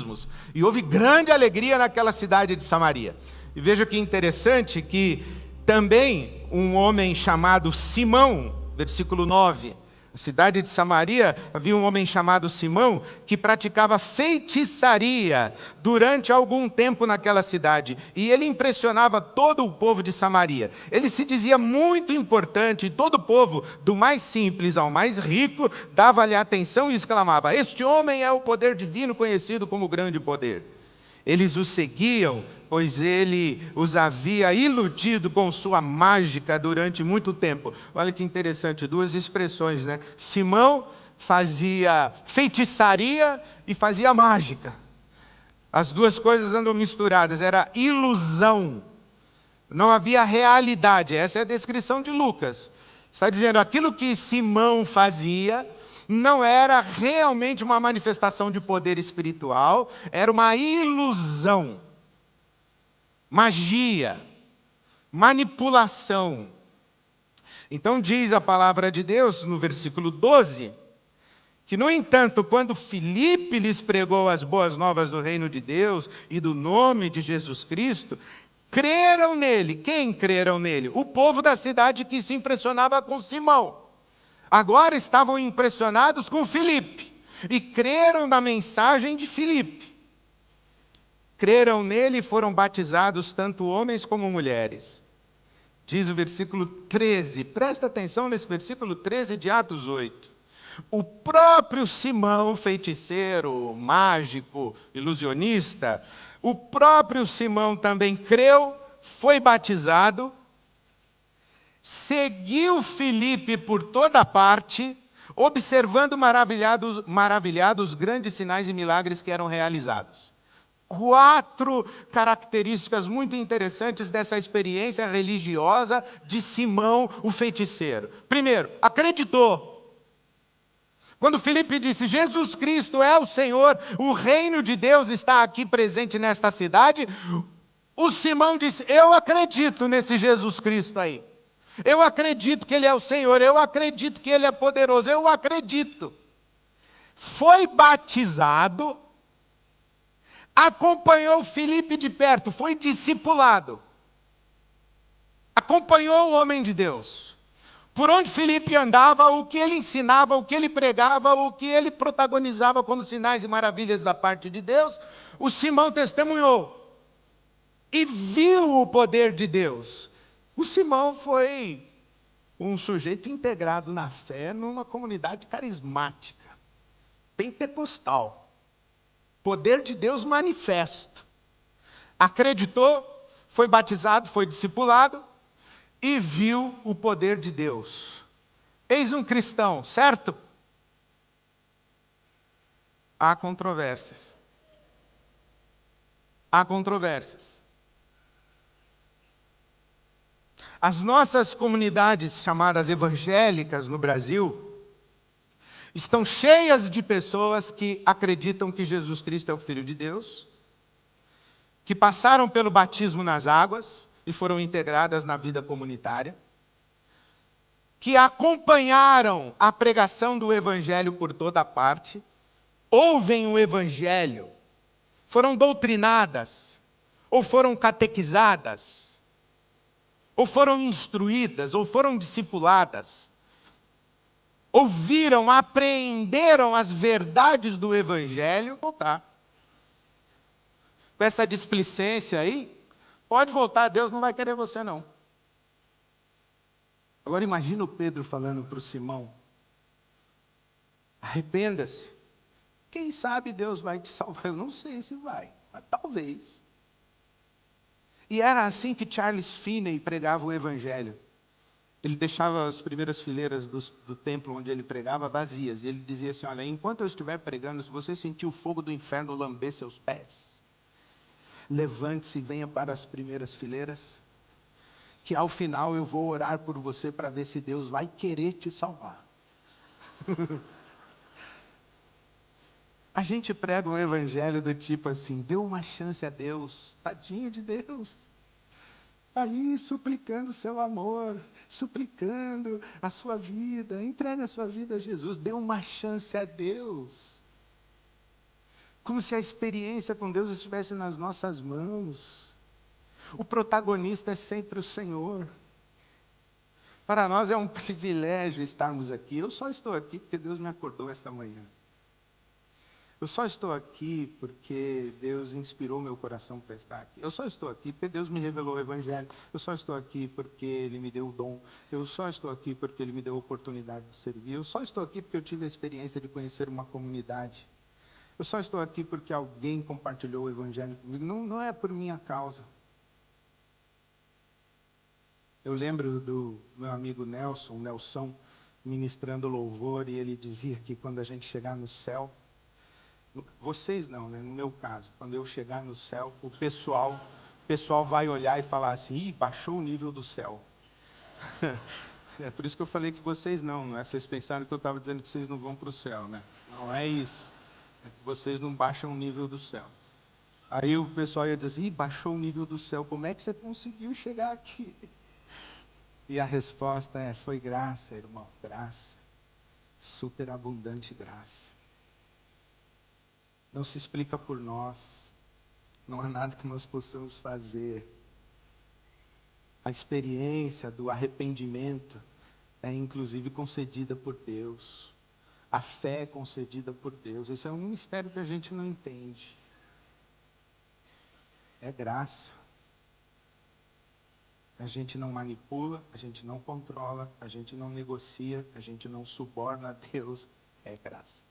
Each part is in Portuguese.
batismos. E houve grande alegria naquela cidade de Samaria. E veja que interessante que também um homem chamado Simão, versículo 9, na cidade de Samaria havia um homem chamado Simão que praticava feitiçaria durante algum tempo naquela cidade. E ele impressionava todo o povo de Samaria. Ele se dizia muito importante e todo o povo, do mais simples ao mais rico, dava-lhe atenção e exclamava: este homem é o poder divino conhecido como grande poder. Eles o seguiam, pois ele os havia iludido com sua mágica durante muito tempo. Olha que interessante, duas expressões, né? Simão fazia feitiçaria e fazia mágica. As duas coisas andam misturadas, era ilusão. Não havia realidade, essa é a descrição de Lucas. Está dizendo, aquilo que Simão fazia não era realmente uma manifestação de poder espiritual, era uma ilusão, magia, manipulação. Então diz a palavra de Deus no versículo 12, que no entanto, quando Filipe lhes pregou as boas novas do reino de Deus e do nome de Jesus Cristo, creram nele. Quem creram nele? O povo da cidade que se impressionava com Simão. Agora estavam impressionados com Filipe e creram na mensagem de Filipe. Creram nele e foram batizados tanto homens como mulheres. Diz o versículo 13, presta atenção nesse versículo 13 de Atos 8. O próprio Simão, feiticeiro, mágico, ilusionista, o próprio Simão também creu, foi batizado, seguiu Filipe por toda parte, observando maravilhado os grandes sinais e milagres que eram realizados. 4 características muito interessantes dessa experiência religiosa de Simão, o feiticeiro. Primeiro, acreditou. Quando Filipe disse, Jesus Cristo é o Senhor, o reino de Deus está aqui presente nesta cidade, o Simão disse, eu acredito nesse Jesus Cristo aí. Eu acredito que Ele é o Senhor, eu acredito que Ele é poderoso, eu acredito. Foi batizado, acompanhou Filipe de perto, foi discipulado. Acompanhou o homem de Deus. Por onde Filipe andava, o que ele ensinava, o que ele pregava, o que ele protagonizava como sinais e maravilhas da parte de Deus, o Simão testemunhou. E viu o poder de Deus. O Simão foi um sujeito integrado na fé numa comunidade carismática, pentecostal. Poder de Deus manifesto. Acreditou, foi batizado, foi discipulado e viu o poder de Deus. Eis um cristão, certo? Há controvérsias. Há controvérsias. As nossas comunidades chamadas evangélicas no Brasil estão cheias de pessoas que acreditam que Jesus Cristo é o Filho de Deus, que passaram pelo batismo nas águas e foram integradas na vida comunitária, que acompanharam a pregação do Evangelho por toda parte, ouvem o Evangelho, foram doutrinadas, ou foram catequizadas, ou foram instruídas, ou foram discipuladas, ouviram, apreenderam as verdades do Evangelho, voltar. Com essa displicência aí, pode voltar, Deus não vai querer você não. Agora imagina o Pedro falando para o Simão, arrependa-se, quem sabe Deus vai te salvar, eu não sei se vai, mas talvez. E era assim que Charles Finney pregava o Evangelho. Ele deixava as primeiras fileiras do templo onde ele pregava vazias. E ele dizia assim, olha, enquanto eu estiver pregando, se você sentir o fogo do inferno lamber seus pés, levante-se e venha para as primeiras fileiras, que ao final eu vou orar por você para ver se Deus vai querer te salvar. A gente prega um evangelho do tipo assim, dê uma chance a Deus, tadinho de Deus. Aí suplicando o seu amor, suplicando a sua vida, entregue a sua vida a Jesus, dê uma chance a Deus. Como se a experiência com Deus estivesse nas nossas mãos. O protagonista é sempre o Senhor. Para nós é um privilégio estarmos aqui. Eu só estou aqui porque Deus me acordou esta manhã. Eu só estou aqui porque Deus inspirou meu coração para estar aqui. Eu só estou aqui porque Deus me revelou o Evangelho. Eu só estou aqui porque Ele me deu o dom. Eu só estou aqui porque Ele me deu a oportunidade de servir. Eu só estou aqui porque eu tive a experiência de conhecer uma comunidade. Eu só estou aqui porque alguém compartilhou o Evangelho comigo. Não é por minha causa. Eu lembro do meu amigo Nelson, ministrando louvor, e ele dizia que quando a gente chegar no céu, vocês não, né? No meu caso, quando eu chegar no céu, o pessoal vai olhar e falar assim: ih, baixou o nível do céu. É por isso que eu falei que vocês não é? Vocês pensaram que eu estava dizendo que vocês não vão para o céu, né? Não é isso. É que vocês não baixam o nível do céu. Aí o pessoal ia dizer assim: ih, baixou o nível do céu, como é que você conseguiu chegar aqui? E a resposta é: foi graça, irmão, graça. Superabundante graça. Não se explica por nós. Não há nada que nós possamos fazer. A experiência do arrependimento é inclusive concedida por Deus. A fé é concedida por Deus. Esse é um mistério que a gente não entende. É graça. A gente não manipula, a gente não controla, a gente não negocia, a gente não suborna a Deus. É graça.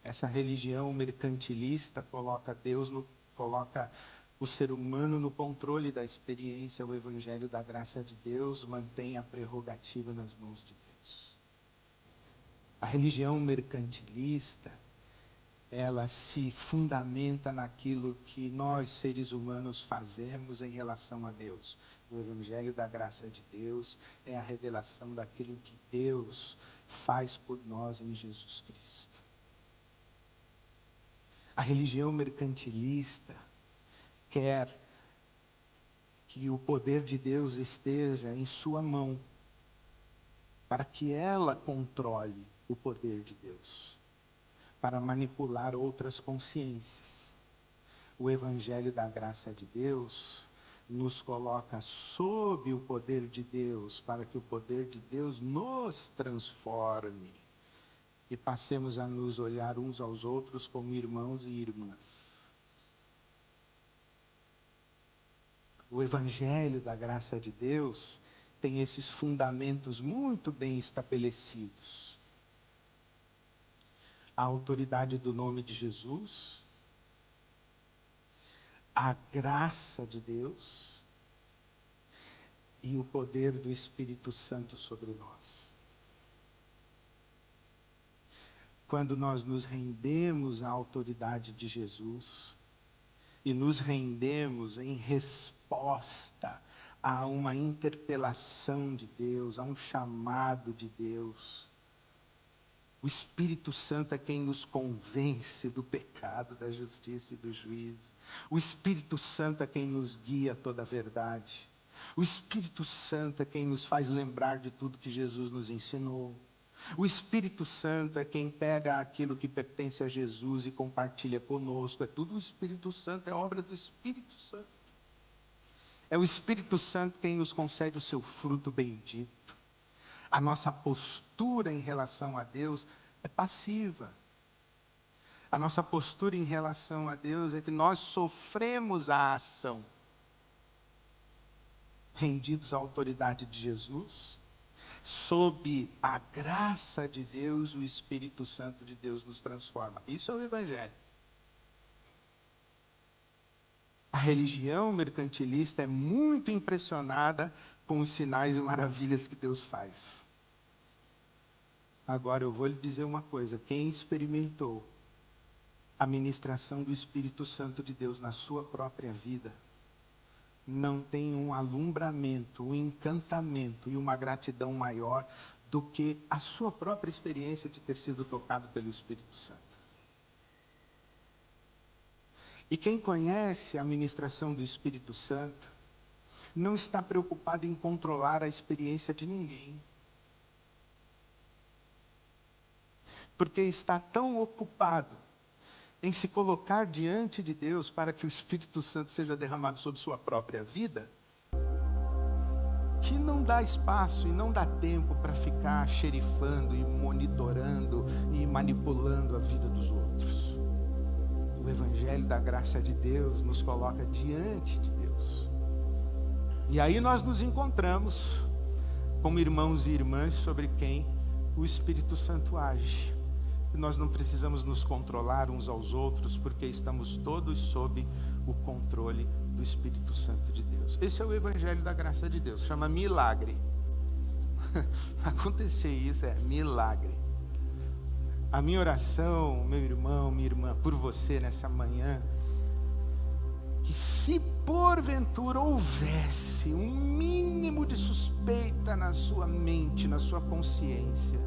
Essa religião mercantilista coloca o ser humano no controle da experiência. O Evangelho da graça de Deus mantém a prerrogativa nas mãos de Deus. A religião mercantilista, ela se fundamenta naquilo que nós, seres humanos, fazemos em relação a Deus. O Evangelho da graça de Deus é a revelação daquilo que Deus faz por nós em Jesus Cristo. A religião mercantilista quer que o poder de Deus esteja em sua mão, para que ela controle o poder de Deus, para manipular outras consciências. O Evangelho da graça de Deus nos coloca sob o poder de Deus, para que o poder de Deus nos transforme e passemos a nos olhar uns aos outros como irmãos e irmãs. O Evangelho da graça de Deus tem esses fundamentos muito bem estabelecidos. A autoridade do nome de Jesus, a graça de Deus e o poder do Espírito Santo sobre nós. Quando nós nos rendemos à autoridade de Jesus e nos rendemos em resposta a uma interpelação de Deus, a um chamado de Deus, o Espírito Santo é quem nos convence do pecado, da justiça e do juízo. O Espírito Santo é quem nos guia a toda a verdade. O Espírito Santo é quem nos faz lembrar de tudo que Jesus nos ensinou. O Espírito Santo é quem pega aquilo que pertence a Jesus e compartilha conosco. É tudo o Espírito Santo, é obra do Espírito Santo. É o Espírito Santo quem nos concede o seu fruto bendito. A nossa postura em relação a Deus é passiva. A nossa postura em relação a Deus é que nós sofremos a ação. Rendidos à autoridade de Jesus, sob a graça de Deus, o Espírito Santo de Deus nos transforma. Isso é o Evangelho. A religião mercantilista é muito impressionada com os sinais e maravilhas que Deus faz. Agora eu vou lhe dizer uma coisa: quem experimentou a ministração do Espírito Santo de Deus na sua própria vida, não tem um alumbramento, um encantamento e uma gratidão maior do que a sua própria experiência de ter sido tocado pelo Espírito Santo. E quem conhece a ministração do Espírito Santo, não está preocupado em controlar a experiência de ninguém. Porque está tão ocupado em se colocar diante de Deus para que o Espírito Santo seja derramado sobre sua própria vida, que não dá espaço e não dá tempo para ficar xerifando e monitorando e manipulando a vida dos outros. O Evangelho da graça de Deus nos coloca diante de Deus. E aí nós nos encontramos como irmãos e irmãs sobre quem o Espírito Santo age. E nós não precisamos nos controlar uns aos outros, porque estamos todos sob o controle do Espírito Santo de Deus. Esse é o Evangelho da graça de Deus, chama milagre. Acontecer isso é milagre. A minha oração, meu irmão, minha irmã, por você nessa manhã, que se porventura houvesse um mínimo de suspeita na sua mente, na sua consciência,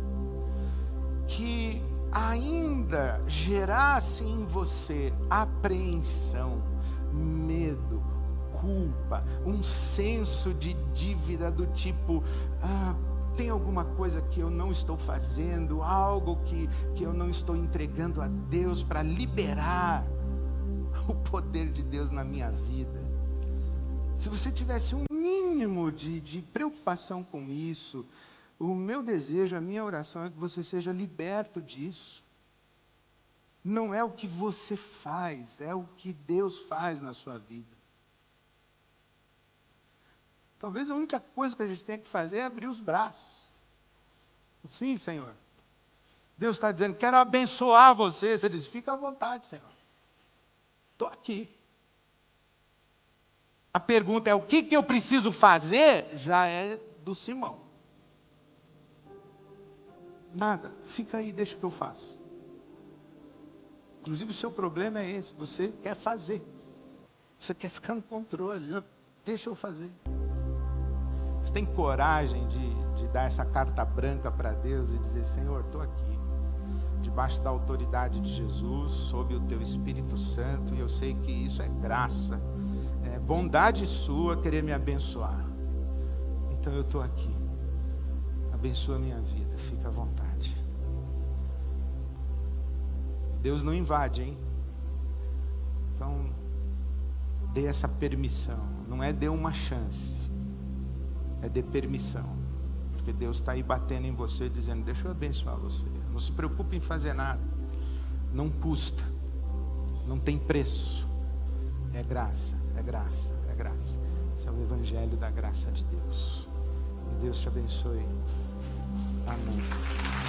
que ainda gerasse em você apreensão, medo, culpa, um senso de dívida do tipo, tem alguma coisa que eu não estou fazendo, algo que eu não estou entregando a Deus para liberar o poder de Deus na minha vida. Se você tivesse um mínimo de preocupação com isso, o meu desejo, a minha oração é que você seja liberto disso. Não é o que você faz, é o que Deus faz na sua vida. Talvez a única coisa que a gente tenha que fazer é abrir os braços. Sim, Senhor. Deus está dizendo, quero abençoar você. Você diz, fica à vontade, Senhor. Estou aqui. A pergunta é, o que eu preciso fazer? Já é do Simão. Nada, fica aí, deixa que eu faço. Inclusive o seu problema é esse, você quer fazer. Você quer ficar no controle, deixa eu fazer. Você tem coragem de dar essa carta branca para Deus e dizer, Senhor, estou aqui, debaixo da autoridade de Jesus, sob o teu Espírito Santo, e eu sei que isso é graça, é bondade sua querer me abençoar. Então eu estou aqui, abençoa a minha vida, fica à vontade. Deus não invade, hein? Então, dê essa permissão, não é dê uma chance, é dê permissão, porque Deus está aí batendo em você, dizendo, deixa eu abençoar você, não se preocupe em fazer nada, não custa, não tem preço, é graça, é graça, é graça. Esse é o Evangelho da graça de Deus. Que Deus te abençoe. Amém.